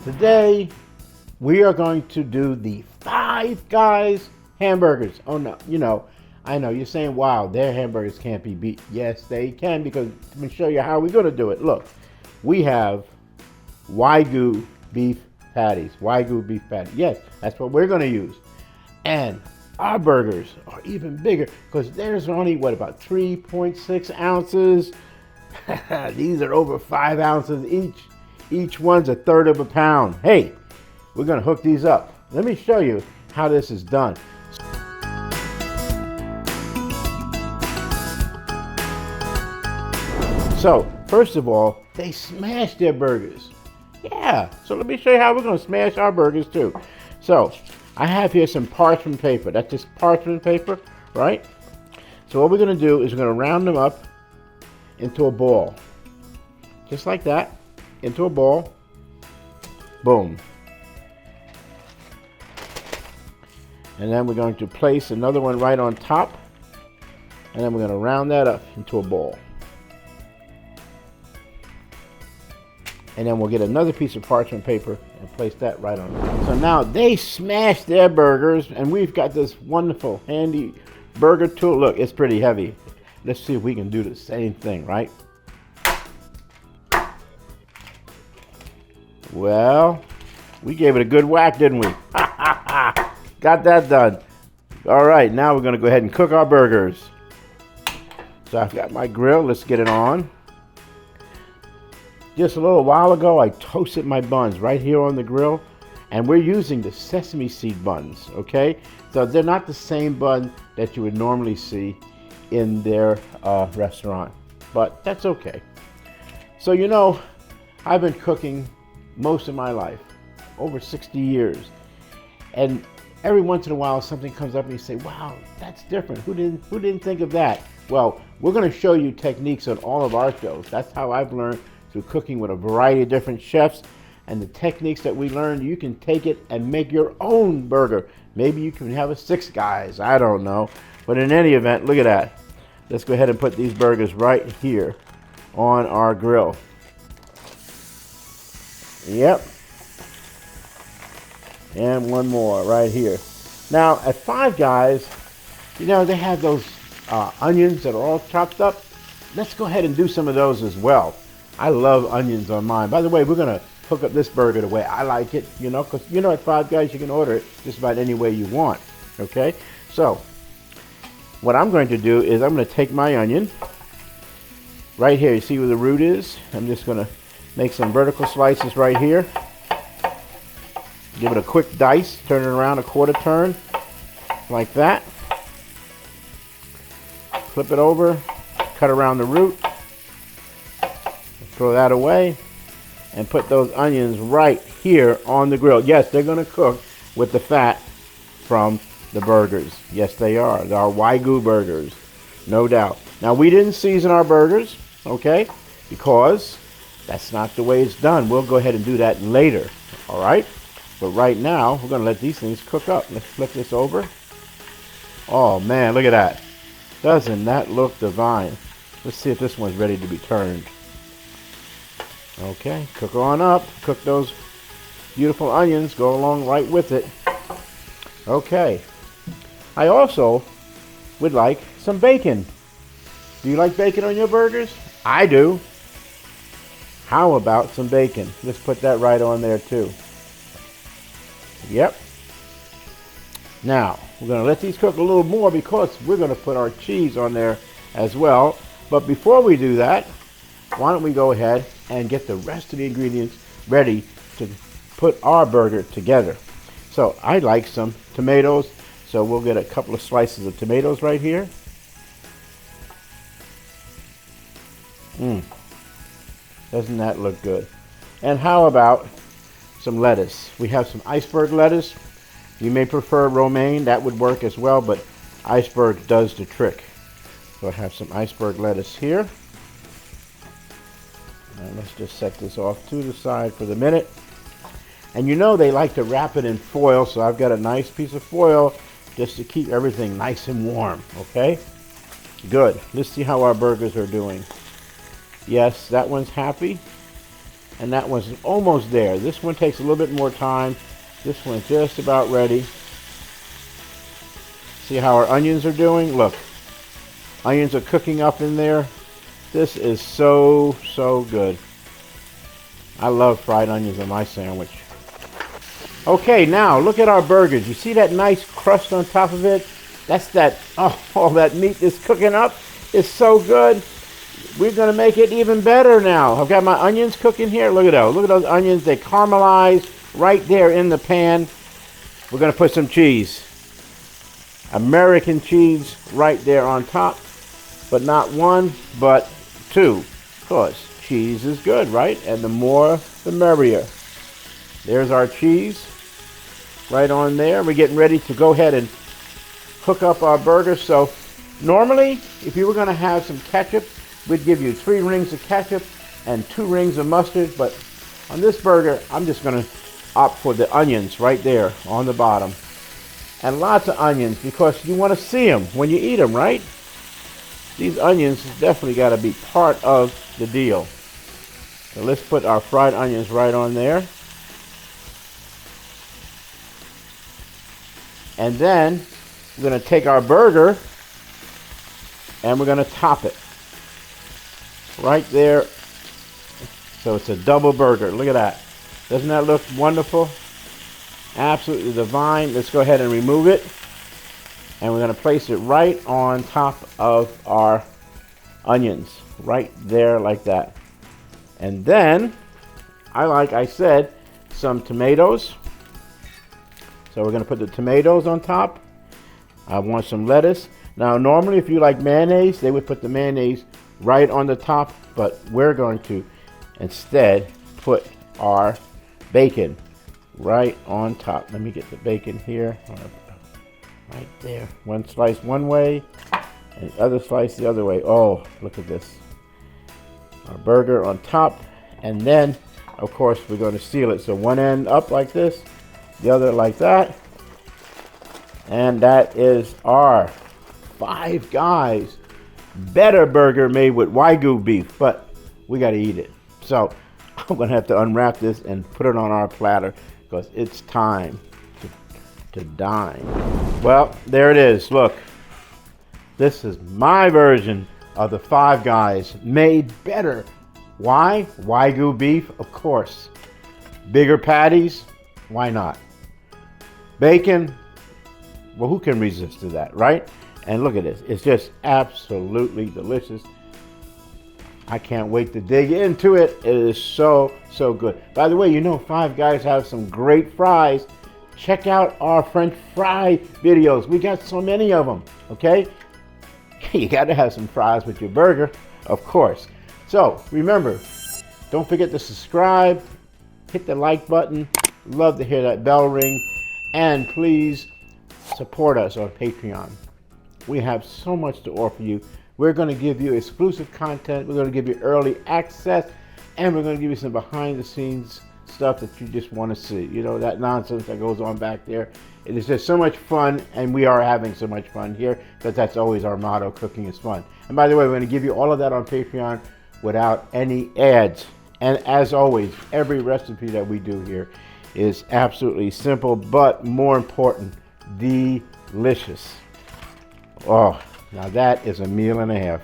Today, we are going to do the Five Guys hamburgers. Oh no, I know, you're saying, wow, their hamburgers can't be beat. Yes, they can, because let me show you how we're gonna do it. Look, we have Wagyu beef patties. Wagyu beef patties. Yes, that's what we're gonna use. And our burgers are even bigger because there's only, what, about 3.6 ounces. These are over 5 ounces each. Each one's 1/3 of a pound. Hey, we're gonna hook these up. Let me show you how this is done. So, first of all, they smash their burgers. Yeah, so let me show you how we're gonna smash our burgers too. So, I have here some parchment paper. That's just parchment paper, right? So what we're gonna do is we're gonna round them up into a ball. Just like that, into a ball. Boom. And then we're going to place another one right on top. And then we're gonna round that up into a ball. And then we'll get another piece of parchment paper and place that right on top. So now they smash their burgers, and we've got this wonderful handy burger tool. Look, it's pretty heavy. Let's see if we can do the same thing, right? Well, we gave it a good whack, didn't we? Got that done. All right, now we're gonna go ahead and cook our burgers. So I've got my grill, let's get it on. Just a little while ago, I toasted my buns right here on the grill, and we're using the Sesame Seed buns, okay? So they're not the same bun that you would normally see in their restaurant, but that's okay. So I've been cooking most of my life, over 60 years, and every once in a while something comes up and you say, wow, that's different. Who didn't think of that? Well, we're gonna show you techniques on all of our shows. That's how I've learned through cooking with a variety of different chefs, and the techniques that we learned, you can take it and make your own burger. Maybe you can have a Six Guys, I don't know. But in any event, look at that. Let's go ahead and put these burgers right here on our grill. Yep. And one more right here. Now at Five Guys, they have those onions that are all chopped up. Let's go ahead and do some of those as well. I love onions on mine. By the way, we're gonna hook up this burger the way I like it, because at Five Guys you can order it just about any way you want, okay? So, what I'm going to do is I'm gonna take my onion, right here, you see where the root is? I'm just gonna make some vertical slices right here. Give it a quick dice, turn it around a quarter turn, like that. Flip it over, cut around the root. Throw that away and put those onions right here on the grill. Yes, they're going to cook with the fat from the burgers. Yes, they are. They're our Wagyu burgers, no doubt. Now, we didn't season our burgers, okay, because that's not the way it's done. We'll go ahead and do that later, all right? But right now, we're going to let these things cook up. Let's flip this over. Oh, man, look at that. Doesn't that look divine? Let's see if this one's ready to be turned. Okay, cook on up. Cook those beautiful onions. Go along right with it. Okay. I also would like some bacon. Do you like bacon on your burgers? I do. How about some bacon? Let's put that right on there too. Yep. Now, we're going to let these cook a little more because we're going to put our cheese on there as well. But before we do that, why don't we go ahead and get the rest of the ingredients ready to put our burger together. So I like some tomatoes, so we'll get a couple of slices of tomatoes right here. Doesn't that look good? And how about some lettuce? We have some iceberg lettuce. You may prefer romaine, that would work as well, but iceberg does the trick. So I have some iceberg lettuce here. And let's just set this off to the side for the minute. And they like to wrap it in foil, so I've got a nice piece of foil just to keep everything nice and warm, okay? Good. Let's see how our burgers are doing. Yes, that one's happy. and that one's almost there. This one takes a little bit more time. This one's just about ready. See how our onions are doing? Look, onions are cooking up in there. This is so good. I love fried onions on my sandwich. Okay, now look at our burgers. You see that nice crust on top of it? That's that, oh, all that meat is cooking up. It's so good. We're gonna make it even better now. I've got my onions cooking here. Look at those. Look at those onions. They caramelize right there in the pan. We're gonna put some cheese. American cheese right there on top. But not one, but two. Of course, cheese is good, right? And the more, the merrier. There's our cheese right on there. We're getting ready to go ahead and cook up our burger. So normally, if you were gonna have some ketchup, we'd give you 3 rings of ketchup and 2 rings of mustard. But on this burger, I'm just gonna opt for the onions right there on the bottom. And lots of onions because you wanna see them when you eat them, right? These onions definitely gotta be part of the deal. So let's put our fried onions right on there. And then we're gonna take our burger and we're gonna top it. Right there. So it's a double burger. Look at that. Doesn't that look wonderful? Absolutely divine. Let's go ahead and remove it. And we're going to place it right on top of our onions. Right there like that. And then, like I said, some tomatoes. So we're going to put the tomatoes on top. I want some lettuce. Now normally if you like mayonnaise, they would put the mayonnaise right on the top, but we're going to instead put our bacon right on top. Let me get the bacon here. Right there. One slice one way and the other slice the other way. Oh, look at this. Our burger on top. And then, of course, we're going to seal it. So one end up like this, the other like that. And that is our Five Guys better burger made with Wagyu beef, but we got to eat it. So I'm going to have to unwrap this and put it on our platter because it's time to dine. Well, there it is. Look, this is my version of the Five Guys made better. Why? Wagyu beef, of course. Bigger patties, why not? Bacon, well, who can resist to that, right? And look at this. It's just absolutely delicious. I can't wait to dig into it. It is so good. By the way, you know Five Guys have some great fries. Check out our French fry videos. We got so many of them, okay? You got to have some fries with your burger, of course. So remember, don't forget to subscribe, hit the like button. Love to hear that bell ring. And please support us on Patreon. We have so much to offer you. We're going to give you exclusive content. We're going to give you early access. And we're going to give you some behind the scenes stuff that you just want to see. You know, that nonsense that goes on back there. It is just so much fun. And we are having so much fun here because that's always our motto, cooking is fun. And by the way, we're going to give you all of that on Patreon without any ads. And as always, every recipe that we do here is absolutely simple, but more important, delicious. Oh, now that is a meal and a half.